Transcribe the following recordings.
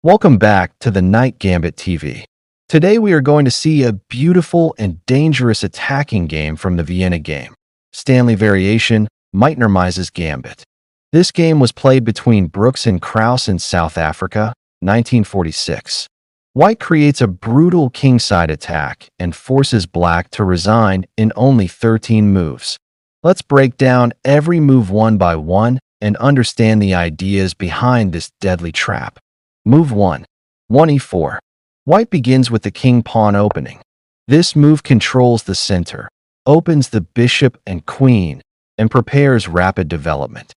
Welcome back to the Knight Gambit TV. Today we are going to see a beautiful and dangerous attacking game from the Vienna Game, Stanley Variation, Meitner-Mieses Gambit. This game was played between Brooks and Crous in South Africa, 1946. White creates a brutal kingside attack and forces Black to resign in only 13 moves. Let's break down every move one by one and understand the ideas behind this deadly trap. Move 1. 1e4. White begins with the king-pawn opening. This move controls the center, opens the bishop and queen, and prepares rapid development.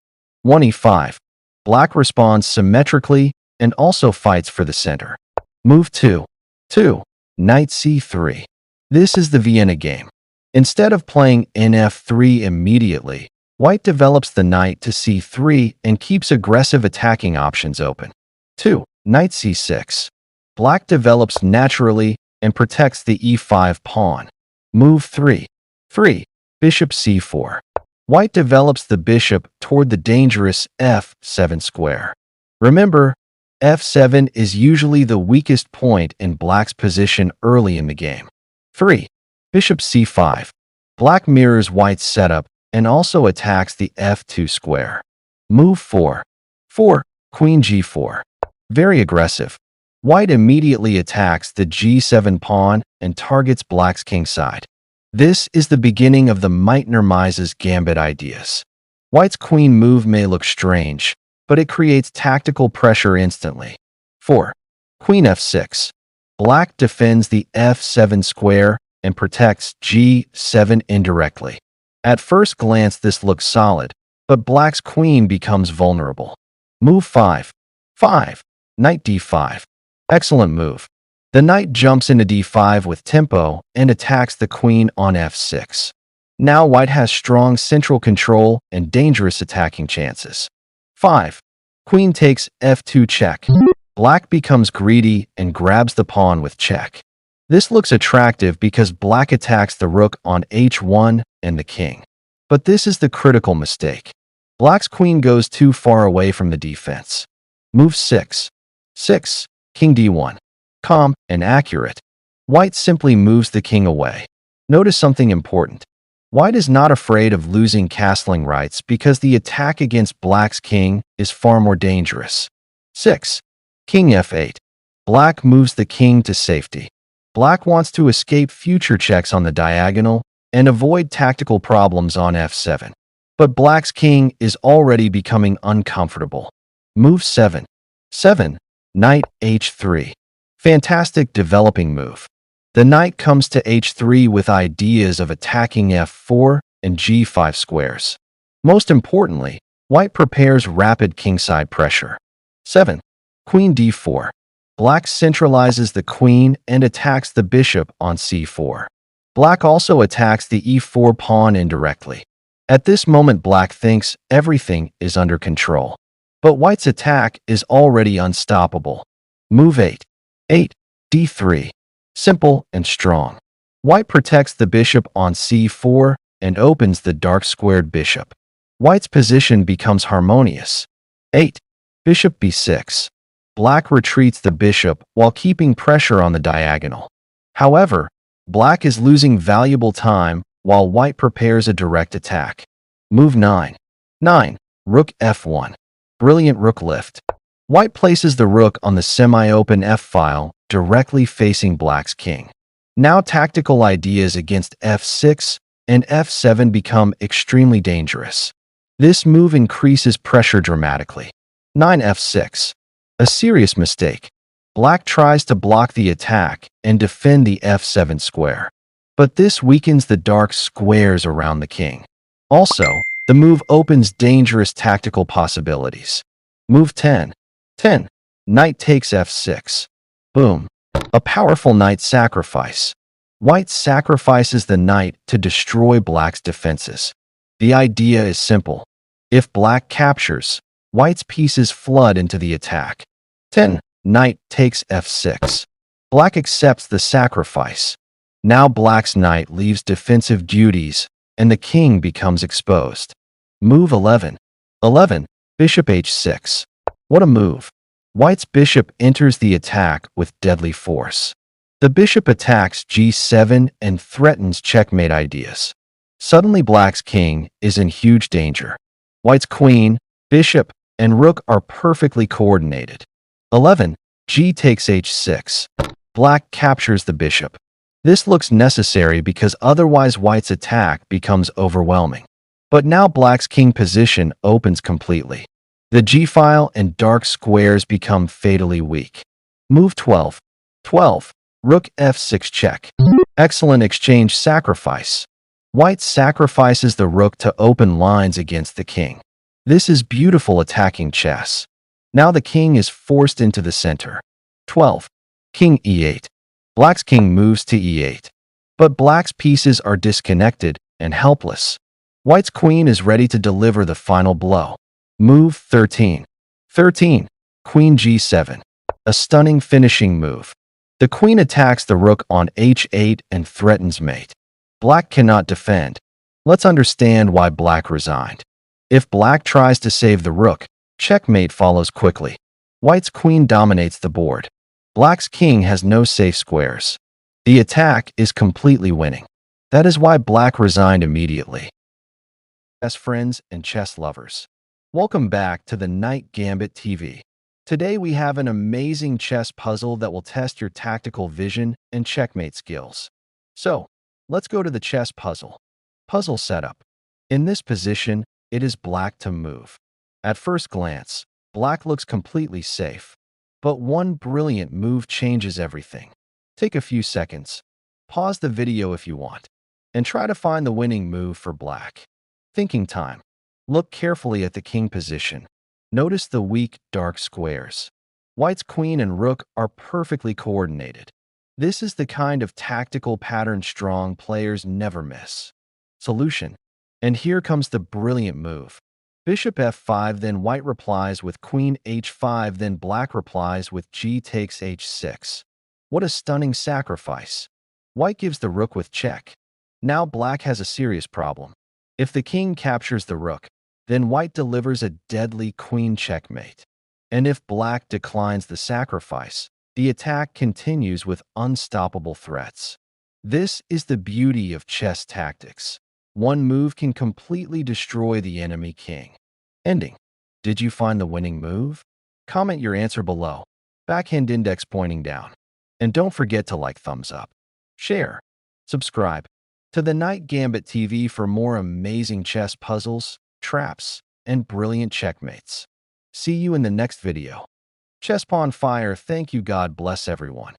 1e5. Black responds symmetrically and also fights for the center. Move 2. 2. Knight c3. This is the Vienna Game. Instead of playing nf3 immediately, White develops the knight to c3 and keeps aggressive attacking options open. 2. Knight c6. Black develops naturally and protects the e5 pawn. Move 3. 3. Bishop c4. White develops the bishop toward the dangerous f7 square. Remember, f7 is usually the weakest point in Black's position early in the game. 3. Bishop c5. Black mirrors White's setup and also attacks the f2 square. Move 4. 4. Queen g4. Very aggressive. White immediately attacks the g7 pawn and targets Black's kingside. This is the beginning of the Meitner-Mieses Gambit ideas. White's queen move may look strange, but it creates tactical pressure instantly. 4. Queen f6. Black defends the f7 square and protects g7 indirectly. At first glance, this looks solid, but Black's queen becomes vulnerable. Move 5. 5. Knight d5. Excellent move. The knight jumps into d5 with tempo and attacks the queen on f6. Now White has strong central control and dangerous attacking chances. 5. Queen takes f2 check. Black becomes greedy and grabs the pawn with check. This looks attractive because Black attacks the rook on h1 and the king. But this is the critical mistake. Black's queen goes too far away from the defense. Move 6. 6. King d1. Calm and accurate. White simply moves the king away. Notice something important. White is not afraid of losing castling rights because the attack against Black's king is far more dangerous. 6. King f8. Black moves the king to safety. Black wants to escape future checks on the diagonal and avoid tactical problems on f7. But Black's king is already becoming uncomfortable. Move 7. 7. Knight h3. Fantastic developing move. The knight comes to h3 with ideas of attacking f4 and g5 squares. Most importantly, White prepares rapid kingside pressure. 7. Queen d4. Black centralizes the queen and attacks the bishop on c4. Black also attacks the e4 pawn indirectly. At this moment, Black thinks everything is under control. But White's attack is already unstoppable. Move 8. 8. d3. Simple and strong. White protects the bishop on c4 and opens the dark squared bishop. White's position becomes harmonious. 8. Bishop b6. Black retreats the bishop while keeping pressure on the diagonal. However, Black is losing valuable time while White prepares a direct attack. Move 9. 9. Rook f1. Brilliant rook lift. White places the rook on the semi-open f-file directly facing Black's king. Now tactical ideas against f6 and f7 become extremely dangerous. This move increases pressure dramatically. 9 f6. A serious mistake. Black tries to block the attack and defend the f7 square. But this weakens the dark squares around the king. Also, the move opens dangerous tactical possibilities. Move 10. 10. Knight takes f6. Boom. A powerful knight sacrifice. White sacrifices the knight to destroy Black's defenses. The idea is simple. If Black captures, White's pieces flood into the attack. 10. Knight takes f6. Black accepts the sacrifice. Now Black's knight leaves defensive duties and the king becomes exposed. Move 11. 11. Bishop h6. What a move. White's bishop enters the attack with deadly force. The bishop attacks g7 and threatens checkmate ideas. Suddenly Black's king is in huge danger. White's queen, bishop, and rook are perfectly coordinated. 11. G takes h6. Black captures the bishop. This looks necessary because otherwise White's attack becomes overwhelming. But now Black's king position opens completely. The g-file and dark squares become fatally weak. Move 12. 12. Rook f6 check. Excellent exchange sacrifice. White sacrifices the rook to open lines against the king. This is beautiful attacking chess. Now the king is forced into the center. 12. King e8. Black's king moves to e8. But Black's pieces are disconnected and helpless. White's queen is ready to deliver the final blow. Move 13. 13. Queen g7. A stunning finishing move. The queen attacks the rook on h8 and threatens mate. Black cannot defend. Let's understand why Black resigned. If Black tries to save the rook, checkmate follows quickly. White's queen dominates the board. Black's king has no safe squares. The attack is completely winning. That is why Black resigned immediately. Chess friends and chess lovers, welcome back to the Knight Gambit TV. Today we have an amazing chess puzzle that will test your tactical vision and checkmate skills. So, let's go to the chess puzzle. Puzzle setup. In this position, it is Black to move. At first glance, Black looks completely safe. But one brilliant move changes everything. Take a few seconds. Pause the video if you want. And try to find the winning move for Black. Thinking time. Look carefully at the king position. Notice the weak, dark squares. White's queen and rook are perfectly coordinated. This is the kind of tactical pattern strong players never miss. Solution. And here comes the brilliant move. Bishop f5, then White replies with queen h5, then Black replies with g takes h6. What a stunning sacrifice. White gives the rook with check. Now Black has a serious problem. If the king captures the rook, then White delivers a deadly queen checkmate. And if Black declines the sacrifice, the attack continues with unstoppable threats. This is the beauty of chess tactics. One move can completely destroy the enemy king. Ending. Did you find the winning move? Comment your answer below. Backhand index pointing down. And don't forget to like, thumbs up, share, subscribe to the Knight Gambit TV for more amazing chess puzzles, traps, and brilliant checkmates. See you in the next video. Chess Pawn Fire. Thank you. God bless everyone.